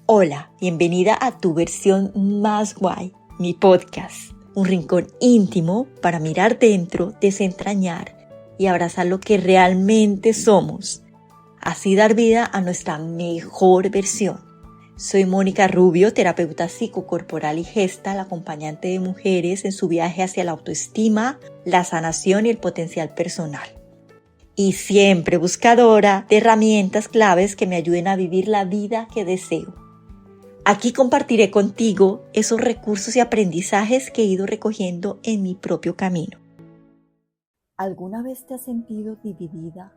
Hola, bienvenida a tu versión más guay, mi podcast, un rincón íntimo para mirar dentro, desentrañar y abrazar lo que realmente somos, así dar vida a nuestra mejor versión. Soy Mónica Rubio, terapeuta psicocorporal y gestal, acompañante de mujeres en su viaje hacia la autoestima, la sanación y el potencial personal. Y siempre buscadora de herramientas claves que me ayuden a vivir la vida que deseo. Aquí compartiré contigo esos recursos y aprendizajes que he ido recogiendo en mi propio camino. ¿Alguna vez te has sentido dividida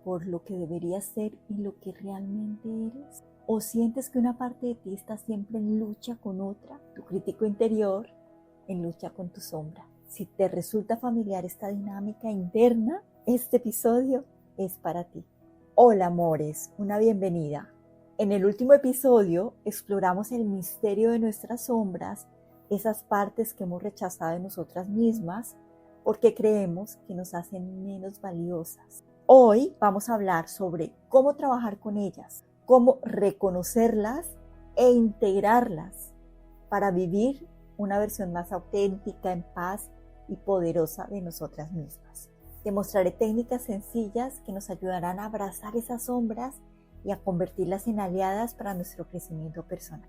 por lo que deberías ser y lo que realmente eres? ¿O sientes que una parte de ti está siempre en lucha con otra, tu crítico interior, en lucha con tu sombra? Si te resulta familiar esta dinámica interna, este episodio es para ti. Hola amores, una bienvenida. En el último episodio exploramos el misterio de nuestras sombras, esas partes que hemos rechazado de nosotras mismas porque creemos que nos hacen menos valiosas. Hoy vamos a hablar sobre cómo trabajar con ellas, cómo reconocerlas e integrarlas para vivir una versión más auténtica, en paz y poderosa de nosotras mismas. Te mostraré técnicas sencillas que nos ayudarán a abrazar esas sombras y a convertirlas en aliadas para nuestro crecimiento personal.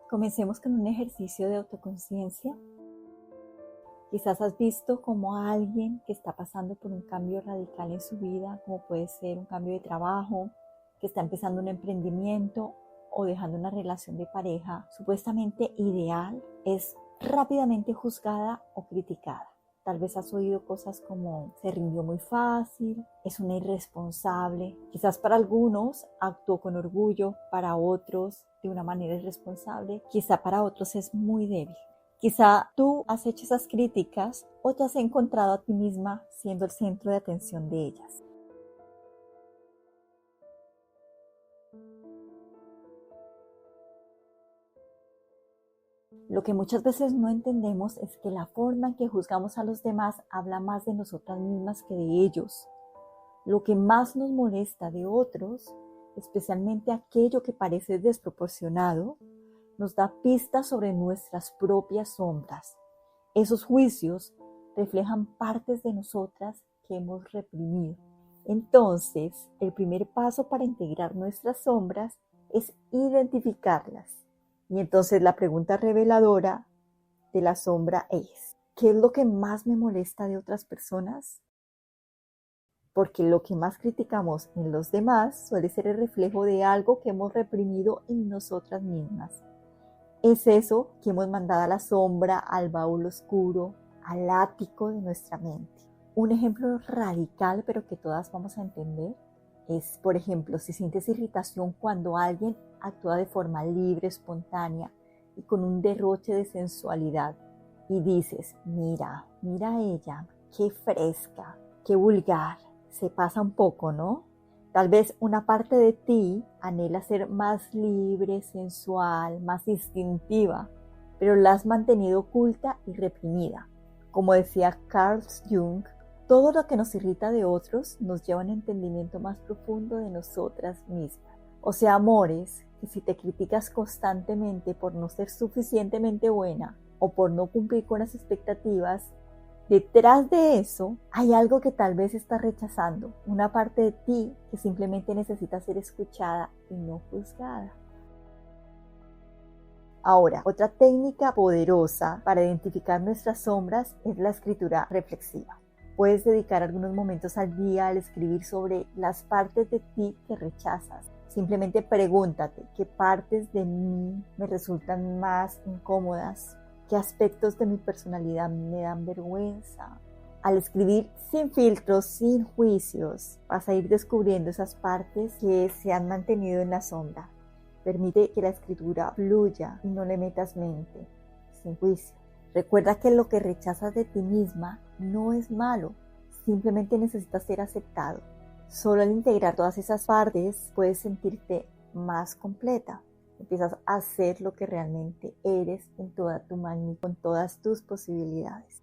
Comencemos con un ejercicio de autoconciencia. Quizás has visto como alguien que está pasando por un cambio radical en su vida, como puede ser un cambio de trabajo, que está empezando un emprendimiento o dejando una relación de pareja supuestamente ideal, es rápidamente juzgada o criticada. Tal vez has oído cosas como se rindió muy fácil, es una irresponsable. Quizás para algunos actuó con orgullo, para otros de una manera irresponsable, quizá para otros es muy débil. Quizá tú has hecho esas críticas o te has encontrado a ti misma siendo el centro de atención de ellas. Lo que muchas veces no entendemos es que la forma en que juzgamos a los demás habla más de nosotras mismas que de ellos. Lo que más nos molesta de otros, especialmente aquello que parece desproporcionado, nos da pistas sobre nuestras propias sombras. Esos juicios reflejan partes de nosotras que hemos reprimido. Entonces, el primer paso para integrar nuestras sombras es identificarlas. Y entonces la pregunta reveladora de la sombra es: ¿qué es lo que más me molesta de otras personas? Porque lo que más criticamos en los demás suele ser el reflejo de algo que hemos reprimido en nosotras mismas. Es eso que hemos mandado a la sombra, al baúl oscuro, al ático de nuestra mente. Un ejemplo radical, pero que todas vamos a entender, es, por ejemplo, si sientes irritación cuando alguien actúa de forma libre, espontánea y con un derroche de sensualidad y dices: mira a ella, qué fresca, qué vulgar, se pasa un poco, ¿no? Tal vez una parte de ti anhela ser más libre, sensual, más instintiva, pero la has mantenido oculta y reprimida. Como decía Carl Jung, todo lo que nos irrita de otros nos lleva a un entendimiento más profundo de nosotras mismas. O sea, amores, que si te criticas constantemente por no ser suficientemente buena o por no cumplir con las expectativas, detrás de eso hay algo que tal vez estás rechazando, una parte de ti que simplemente necesita ser escuchada y no juzgada. Ahora, otra técnica poderosa para identificar nuestras sombras es la escritura reflexiva. Puedes dedicar algunos momentos al día al escribir sobre las partes de ti que rechazas. Simplemente pregúntate: ¿qué partes de mí me resultan más incómodas? ¿Qué aspectos de mi personalidad me dan vergüenza? Al escribir sin filtros, sin juicios, vas a ir descubriendo esas partes que se han mantenido en la sombra. Permite que la escritura fluya y no le metas mente, sin juicio. Recuerda que lo que rechazas de ti misma no es malo, simplemente necesita ser aceptado. Solo al integrar todas esas partes puedes sentirte más completa. Empiezas a ser lo que realmente eres en toda tu magnitud, con todas tus posibilidades.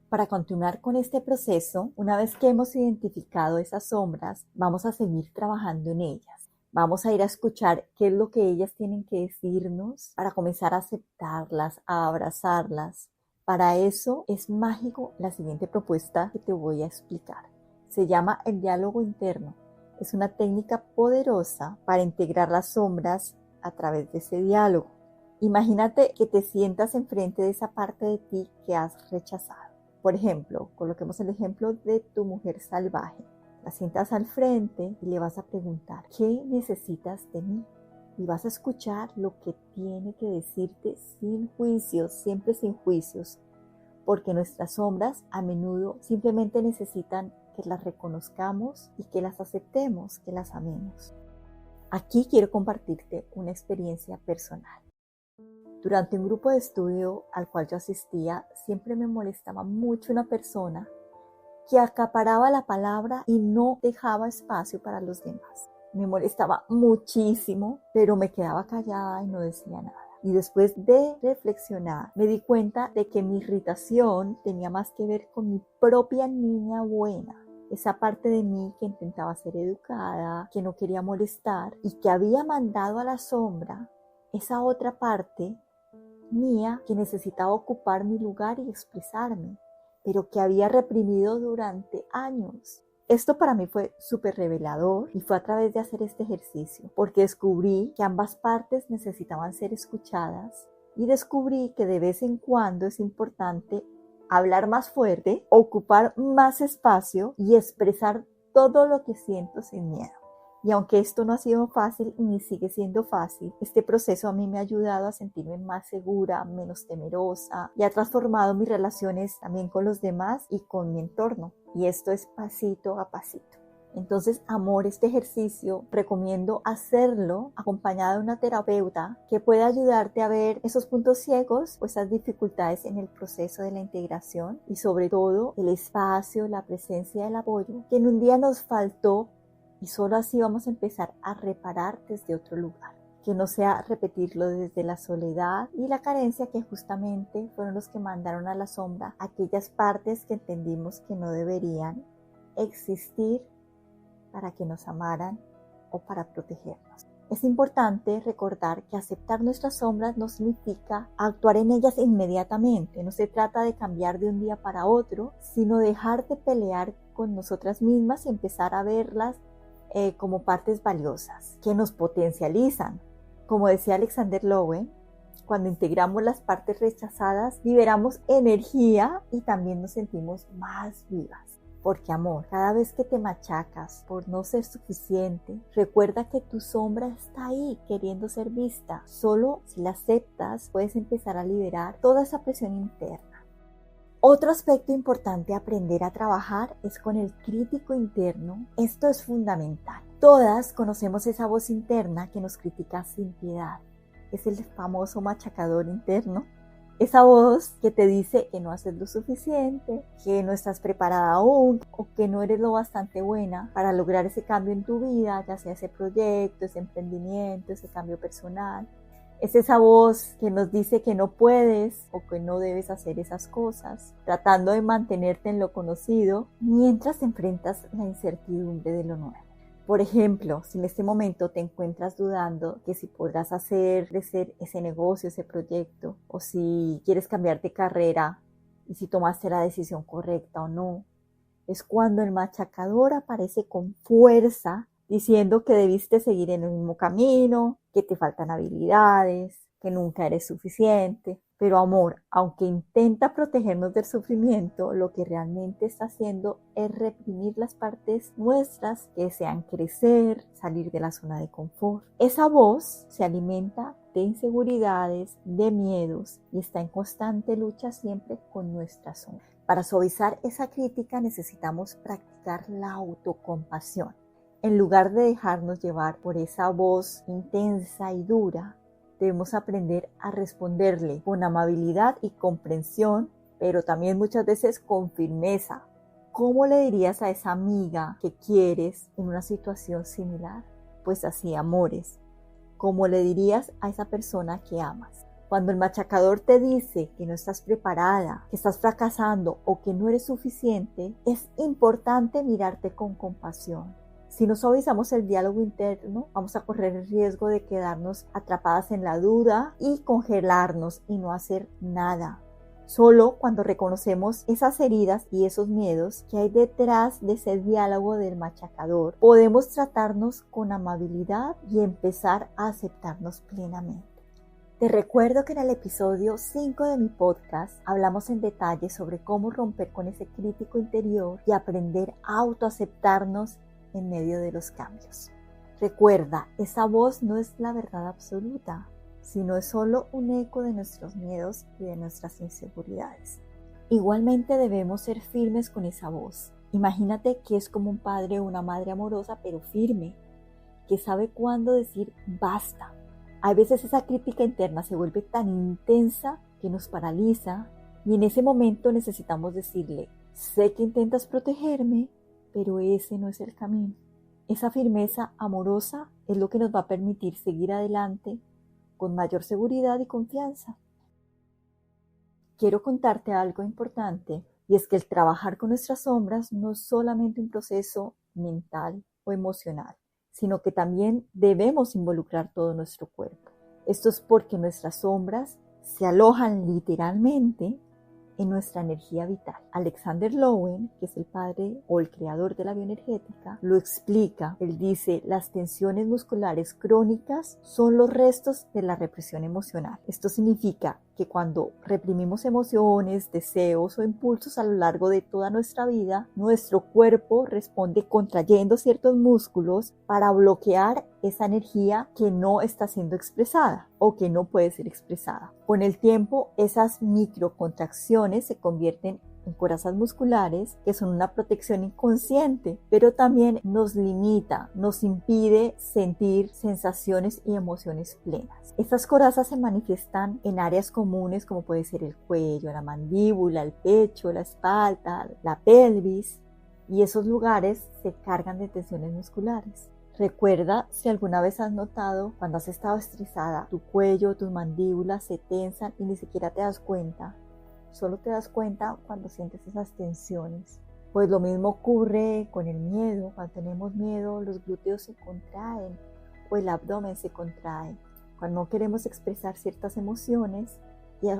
Para continuar con este proceso, una vez que hemos identificado esas sombras, vamos a seguir trabajando en ellas. Vamos a ir a escuchar qué es lo que ellas tienen que decirnos para comenzar a aceptarlas, a abrazarlas. Para eso es mágico la siguiente propuesta que te voy a explicar. Se llama el diálogo interno. Es una técnica poderosa para integrar las sombras a través de ese diálogo. Imagínate que te sientas enfrente de esa parte de ti que has rechazado. Por ejemplo, coloquemos el ejemplo de tu mujer salvaje. La sientas al frente y le vas a preguntar, ¿qué necesitas de mí? Y vas a escuchar lo que tiene que decirte sin juicios, siempre sin juicios, porque nuestras sombras a menudo simplemente necesitan que las reconozcamos y que las aceptemos, que las amemos. Aquí quiero compartirte una experiencia personal. Durante un grupo de estudio al cual yo asistía, siempre me molestaba mucho una persona que acaparaba la palabra y no dejaba espacio para los demás. Me molestaba muchísimo, pero me quedaba callada y no decía nada. Y después de reflexionar, me di cuenta de que mi irritación tenía más que ver con mi propia niña buena. Esa parte de mí que intentaba ser educada, que no quería molestar y que había mandado a la sombra esa otra parte mía que necesitaba ocupar mi lugar y expresarme, pero que había reprimido durante años. Esto para mí fue súper revelador y fue a través de hacer este ejercicio, porque descubrí que ambas partes necesitaban ser escuchadas y descubrí que de vez en cuando es importante hablar más fuerte, ocupar más espacio y expresar todo lo que siento sin miedo. Y aunque esto no ha sido fácil ni sigue siendo fácil, este proceso a mí me ha ayudado a sentirme más segura, menos temerosa y ha transformado mis relaciones también con los demás y con mi entorno. Y esto es pasito a pasito. Entonces, amor, este ejercicio recomiendo hacerlo acompañada de una terapeuta que pueda ayudarte a ver esos puntos ciegos o esas dificultades en el proceso de la integración y sobre todo el espacio, la presencia, el apoyo que en un día nos faltó. Y solo así vamos a empezar a reparar desde otro lugar, que no sea repetirlo desde la soledad y la carencia que justamente fueron los que mandaron a la sombra aquellas partes que entendimos que no deberían existir para que nos amaran o para protegernos. Es importante recordar que aceptar nuestras sombras no significa actuar en ellas inmediatamente. No se trata de cambiar de un día para otro, sino dejar de pelear con nosotras mismas y empezar a verlas como partes valiosas que nos potencializan. Como decía Alexander Lowen, cuando integramos las partes rechazadas, liberamos energía y también nos sentimos más vivas. Porque amor, cada vez que te machacas por no ser suficiente, recuerda que tu sombra está ahí queriendo ser vista. Solo si la aceptas, puedes empezar a liberar toda esa presión interna. Otro aspecto importante a aprender a trabajar es con el crítico interno. Esto es fundamental. Todas conocemos esa voz interna que nos critica sin piedad. Es el famoso machacador interno. Esa voz que te dice que no haces lo suficiente, que no estás preparada aún o que no eres lo bastante buena para lograr ese cambio en tu vida, ya sea ese proyecto, ese emprendimiento, ese cambio personal. Es esa voz que nos dice que no puedes o que no debes hacer esas cosas, tratando de mantenerte en lo conocido mientras enfrentas la incertidumbre de lo nuevo. Por ejemplo, si en este momento te encuentras dudando que si podrás hacer crecer ese negocio, ese proyecto, o si quieres cambiar de carrera y si tomaste la decisión correcta o no, es cuando el machacador aparece con fuerza diciendo que debiste seguir en el mismo camino, que te faltan habilidades, que nunca eres suficiente. Pero amor, aunque intenta protegernos del sufrimiento, lo que realmente está haciendo es reprimir las partes nuestras que desean crecer, salir de la zona de confort. Esa voz se alimenta de inseguridades, de miedos y está en constante lucha siempre con nuestra sombra. Para suavizar esa crítica necesitamos practicar la autocompasión. En lugar de dejarnos llevar por esa voz intensa y dura, debemos aprender a responderle con amabilidad y comprensión, pero también muchas veces con firmeza. ¿Cómo le dirías a esa amiga que quieres en una situación similar? Pues así, amores. ¿Cómo le dirías a esa persona que amas? Cuando el machacador te dice que no estás preparada, que estás fracasando o que no eres suficiente, es importante mirarte con compasión. Si no suavizamos el diálogo interno, vamos a correr el riesgo de quedarnos atrapadas en la duda y congelarnos y no hacer nada. Solo cuando reconocemos esas heridas y esos miedos que hay detrás de ese diálogo del machacador, podemos tratarnos con amabilidad y empezar a aceptarnos plenamente. Te recuerdo que en el episodio 5 de mi podcast hablamos en detalle sobre cómo romper con ese crítico interior y aprender a autoaceptarnos en medio de los cambios. Recuerda, esa voz no es la verdad absoluta, sino es solo un eco de nuestros miedos y de nuestras inseguridades. Igualmente debemos ser firmes con esa voz. Imagínate que es como un padre o una madre amorosa, pero firme, que sabe cuándo decir basta. A veces esa crítica interna se vuelve tan intensa que nos paraliza y en ese momento necesitamos decirle, sé que intentas protegerme, pero ese no es el camino. Esa firmeza amorosa es lo que nos va a permitir seguir adelante con mayor seguridad y confianza. Quiero contarte algo importante y es que el trabajar con nuestras sombras no es solamente un proceso mental o emocional, sino que también debemos involucrar todo nuestro cuerpo. Esto es porque nuestras sombras se alojan literalmente en nuestra energía vital. Alexander Lowen, que es el padre o el creador de la bioenergética, lo explica. Él dice, las tensiones musculares crónicas son los restos de la represión emocional. Esto significa que cuando reprimimos emociones, deseos o impulsos a lo largo de toda nuestra vida, nuestro cuerpo responde contrayendo ciertos músculos para bloquear esa energía que no está siendo expresada o que no puede ser expresada. Con el tiempo, esas microcontracciones se convierten en corazas musculares que son una protección inconsciente, pero también nos limita, nos impide sentir sensaciones y emociones plenas. Estas corazas se manifiestan en áreas comunes como puede ser el cuello, la mandíbula, el pecho, la espalda, la pelvis, y esos lugares se cargan de tensiones musculares. Recuerda si alguna vez has notado cuando has estado estresada, tu cuello, tus mandíbulas se tensan y ni siquiera te das cuenta. Solo te das cuenta cuando sientes esas tensiones. Pues lo mismo ocurre con el miedo. Cuando tenemos miedo, los glúteos se contraen o el abdomen se contrae. Cuando no queremos expresar ciertas emociones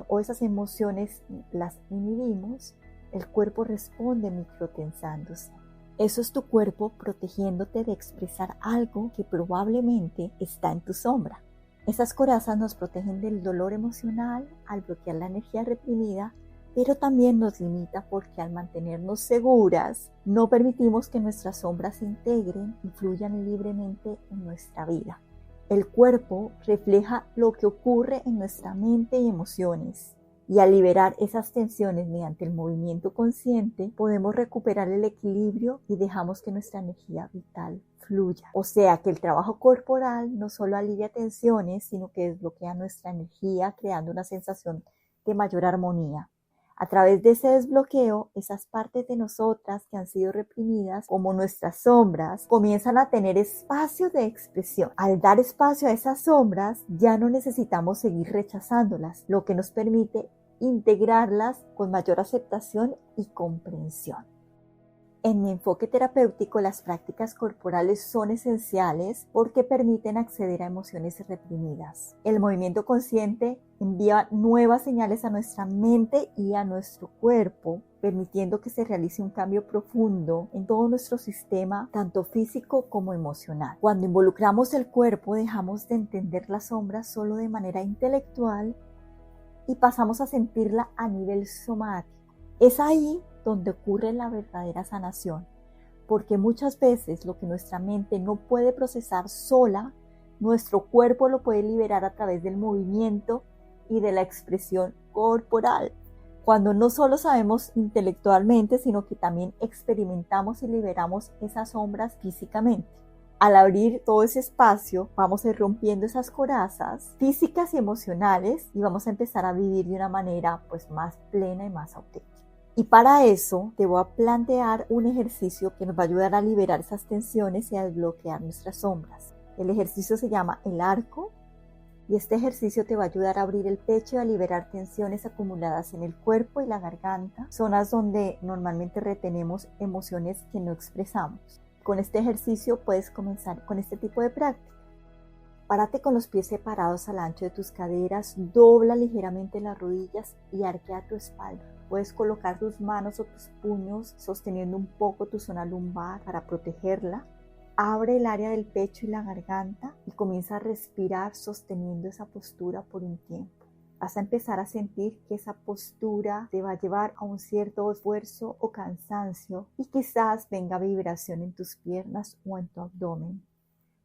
o esas emociones las inhibimos, el cuerpo responde microtensándose. Eso es tu cuerpo protegiéndote de expresar algo que probablemente está en tu sombra. Esas corazas nos protegen del dolor emocional al bloquear la energía reprimida, pero también nos limita porque al mantenernos seguras, no permitimos que nuestras sombras se integren y fluyan libremente en nuestra vida. El cuerpo refleja lo que ocurre en nuestra mente y emociones. Y al liberar esas tensiones mediante el movimiento consciente, podemos recuperar el equilibrio y dejamos que nuestra energía vital fluya. O sea que el trabajo corporal no solo alivia tensiones, sino que desbloquea nuestra energía, creando una sensación de mayor armonía. A través de ese desbloqueo, esas partes de nosotras que han sido reprimidas, como nuestras sombras, comienzan a tener espacio de expresión. Al dar espacio a esas sombras, ya no necesitamos seguir rechazándolas, lo que nos permite integrarlas con mayor aceptación y comprensión. En mi enfoque terapéutico, las prácticas corporales son esenciales porque permiten acceder a emociones reprimidas. El movimiento consciente envía nuevas señales a nuestra mente y a nuestro cuerpo, permitiendo que se realice un cambio profundo en todo nuestro sistema, tanto físico como emocional. Cuando involucramos el cuerpo, dejamos de entender la sombra solo de manera intelectual y pasamos a sentirla a nivel somático. Es ahí donde ocurre la verdadera sanación, porque muchas veces lo que nuestra mente no puede procesar sola, nuestro cuerpo lo puede liberar a través del movimiento y de la expresión corporal. Cuando no solo sabemos intelectualmente, sino que también experimentamos y liberamos esas sombras físicamente. Al abrir todo ese espacio, vamos a ir rompiendo esas corazas físicas y emocionales y vamos a empezar a vivir de una manera más plena y más auténtica. Y para eso te voy a plantear un ejercicio que nos va a ayudar a liberar esas tensiones y a desbloquear nuestras sombras. El ejercicio se llama el arco y este ejercicio te va a ayudar a abrir el pecho y a liberar tensiones acumuladas en el cuerpo y la garganta, zonas donde normalmente retenemos emociones que no expresamos. con este ejercicio puedes comenzar con este tipo de práctica. Párate con los pies separados al ancho de tus caderas, dobla ligeramente las rodillas y arquea tu espalda. Puedes colocar tus manos o tus puños sosteniendo un poco tu zona lumbar para protegerla. Abre el área del pecho y la garganta y comienza a respirar sosteniendo esa postura por un tiempo. Vas a empezar a sentir que esa postura te va a llevar a un cierto esfuerzo o cansancio y quizás venga vibración en tus piernas o en tu abdomen.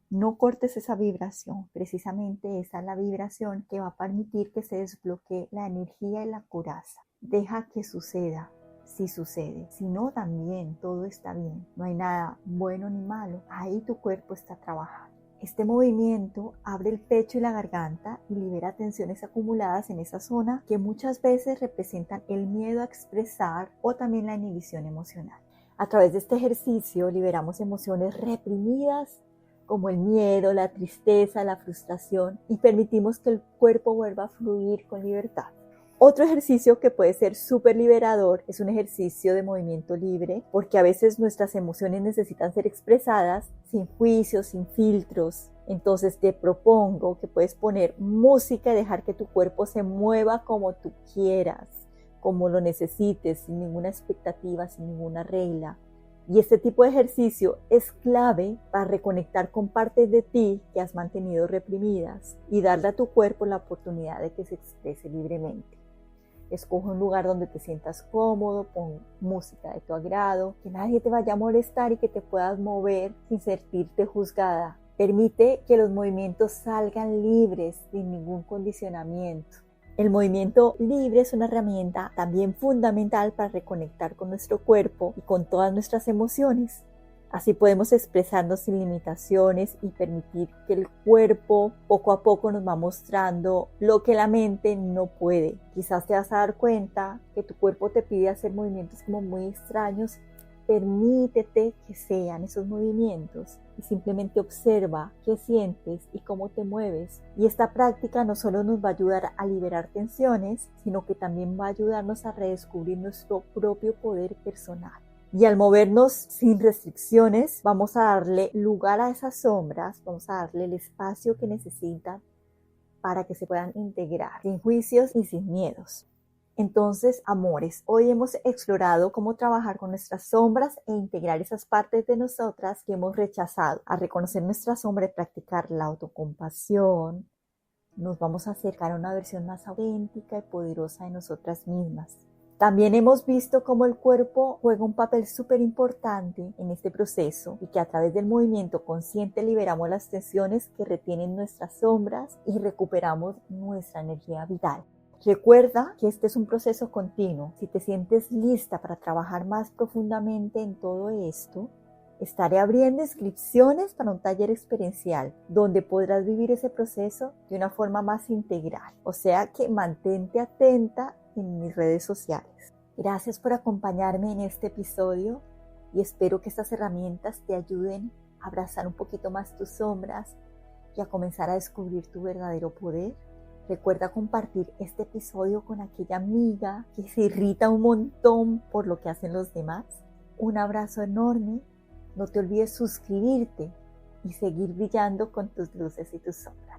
No cortes esa vibración, precisamente esa es la vibración que va a permitir que se desbloquee la energía y la coraza. Deja que suceda, si sucede, si no también todo está bien, no hay nada bueno ni malo, ahí tu cuerpo está trabajando. Este movimiento abre el pecho y la garganta y libera tensiones acumuladas en esa zona que muchas veces representan el miedo a expresar o también la inhibición emocional. A través de este ejercicio liberamos emociones reprimidas como el miedo, la tristeza, la frustración y permitimos que el cuerpo vuelva a fluir con libertad. Otro ejercicio que puede ser súper liberador es un ejercicio de movimiento libre, porque a veces nuestras emociones necesitan ser expresadas sin juicios, sin filtros. Entonces te propongo que puedes poner música y dejar que tu cuerpo se mueva como tú quieras, como lo necesites, sin ninguna expectativa, sin ninguna regla. Y este tipo de ejercicio es clave para reconectar con partes de ti que has mantenido reprimidas y darle a tu cuerpo la oportunidad de que se exprese libremente. Escoge un lugar donde te sientas cómodo, pon música de tu agrado, que nadie te vaya a molestar y que te puedas mover sin sentirte juzgada. Permite que los movimientos salgan libres, sin ningún condicionamiento. El movimiento libre es una herramienta también fundamental para reconectar con nuestro cuerpo y con todas nuestras emociones. Así podemos expresarnos sin limitaciones y permitir que el cuerpo poco a poco nos va mostrando lo que la mente no puede. Quizás te vas a dar cuenta que tu cuerpo te pide hacer movimientos como muy extraños. Permítete que sean esos movimientos y simplemente observa qué sientes y cómo te mueves. Y esta práctica no solo nos va a ayudar a liberar tensiones, sino que también va a ayudarnos a redescubrir nuestro propio poder personal. Y al movernos sin restricciones, vamos a darle lugar a esas sombras, vamos a darle el espacio que necesitan para que se puedan integrar, sin juicios y sin miedos. Entonces, amores, hoy hemos explorado cómo trabajar con nuestras sombras e integrar esas partes de nosotras que hemos rechazado. A reconocer nuestra sombra y practicar la autocompasión, nos vamos a acercar a una versión más auténtica y poderosa de nosotras mismas. También hemos visto cómo el cuerpo juega un papel súper importante en este proceso y que a través del movimiento consciente liberamos las tensiones que retienen nuestras sombras y recuperamos nuestra energía vital. Recuerda que este es un proceso continuo. Si te sientes lista para trabajar más profundamente en todo esto, estaré abriendo inscripciones para un taller experiencial donde podrás vivir ese proceso de una forma más integral. O sea que mantente atenta en mis redes sociales. Gracias por acompañarme en este episodio y espero que estas herramientas te ayuden a abrazar un poquito más tus sombras y a comenzar a descubrir tu verdadero poder. Recuerda compartir este episodio con aquella amiga que se irrita un montón por lo que hacen los demás. Un abrazo enorme. No te olvides suscribirte y seguir brillando con tus luces y tus sombras.